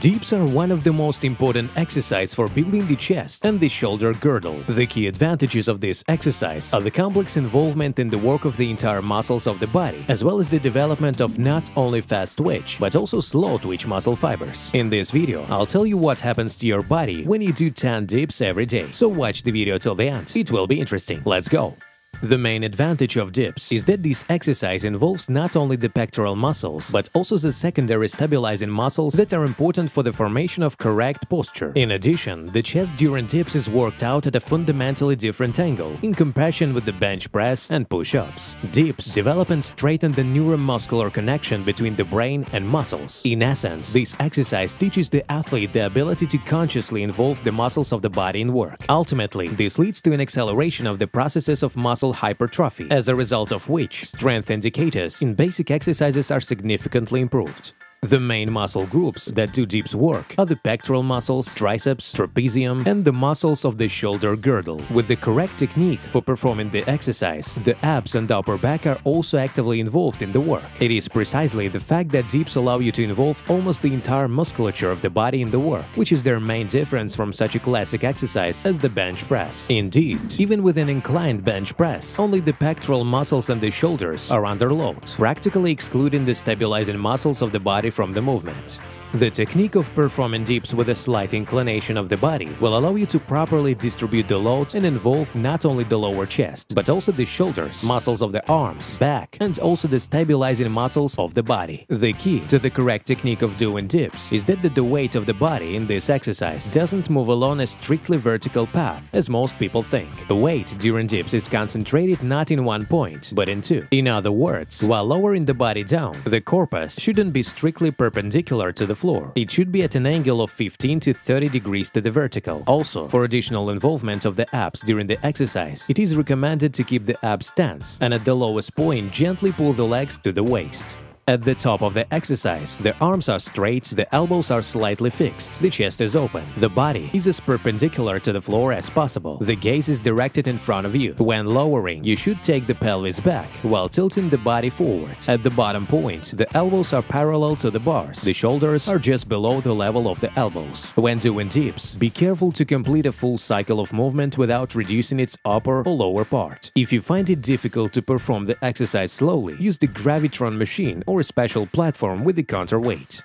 Dips are one of the most important exercises for building the chest and the shoulder girdle. The key advantages of this exercise are the complex involvement in the work of the entire muscles of the body, as well as the development of not only fast twitch, but also slow twitch muscle fibers. In this video, I'll tell you what happens to your body when you do 10 dips every day, so watch the video till the end. It will be interesting. Let's go! The main advantage of dips is that this exercise involves not only the pectoral muscles, but also the secondary stabilizing muscles that are important for the formation of correct posture. In addition, the chest during dips is worked out at a fundamentally different angle in comparison with the bench press and push-ups. Dips develop and straighten the neuromuscular connection between the brain and muscles. In essence, this exercise teaches the athlete the ability to consciously involve the muscles of the body in work. Ultimately, this leads to an acceleration of the processes of muscle hypertrophy, as a result of which strength indicators in basic exercises are significantly improved. The main muscle groups that do dips work are the pectoral muscles, triceps, trapezium, and the muscles of the shoulder girdle. With the correct technique for performing the exercise, the abs and upper back are also actively involved in the work. It is precisely the fact that dips allow you to involve almost the entire musculature of the body in the work, which is their main difference from such a classic exercise as the bench press. Indeed, even with an inclined bench press, only the pectoral muscles and the shoulders are under load, practically excluding the stabilizing muscles of the body from the movement. The technique of performing dips with a slight inclination of the body will allow you to properly distribute the load and involve not only the lower chest, but also the shoulders, muscles of the arms, back, and also the stabilizing muscles of the body. The key to the correct technique of doing dips is that the weight of the body in this exercise doesn't move along a strictly vertical path, as most people think. The weight during dips is concentrated not in one point, but in two. In other words, while lowering the body down, the corpus shouldn't be strictly perpendicular to the floor. It should be at an angle of 15 to 30 degrees to the vertical. Also, for additional involvement of the abs during the exercise, it is recommended to keep the abs tense and at the lowest point gently pull the legs to the waist. At the top of the exercise, the arms are straight, the elbows are slightly fixed, the chest is open, the body is as perpendicular to the floor as possible, the gaze is directed in front of you. When lowering, you should take the pelvis back while tilting the body forward. At the bottom point, the elbows are parallel to the bars, the shoulders are just below the level of the elbows. When doing dips, be careful to complete a full cycle of movement without reducing its upper or lower part. If you find it difficult to perform the exercise slowly, use the Gravitron machine or a special platform with the counterweight.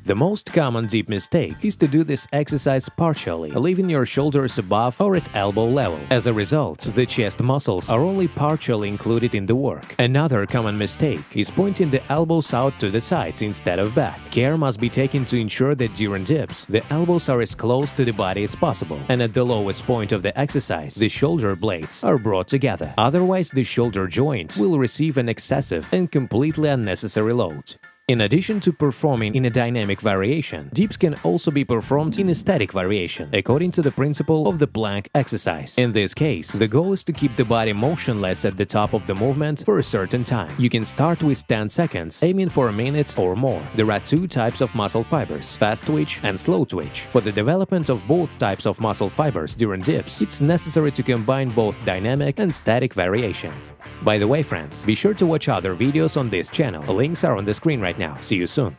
The most common dip mistake is to do this exercise partially, leaving your shoulders above or at elbow level. As a result, the chest muscles are only partially included in the work. Another common mistake is pointing the elbows out to the sides instead of back. Care must be taken to ensure that during dips, the elbows are as close to the body as possible, and at the lowest point of the exercise, the shoulder blades are brought together. Otherwise, the shoulder joint will receive an excessive and completely unnecessary load. In addition to performing in a dynamic variation, dips can also be performed in a static variation, according to the principle of the plank exercise. In this case, the goal is to keep the body motionless at the top of the movement for a certain time. You can start with 10 seconds, aiming for a minute or more. There are two types of muscle fibers, fast twitch and slow twitch. For the development of both types of muscle fibers during dips, it's necessary to combine both dynamic and static variation. By the way, friends, be sure to watch other videos on this channel. Links are on the screen right now. See you soon!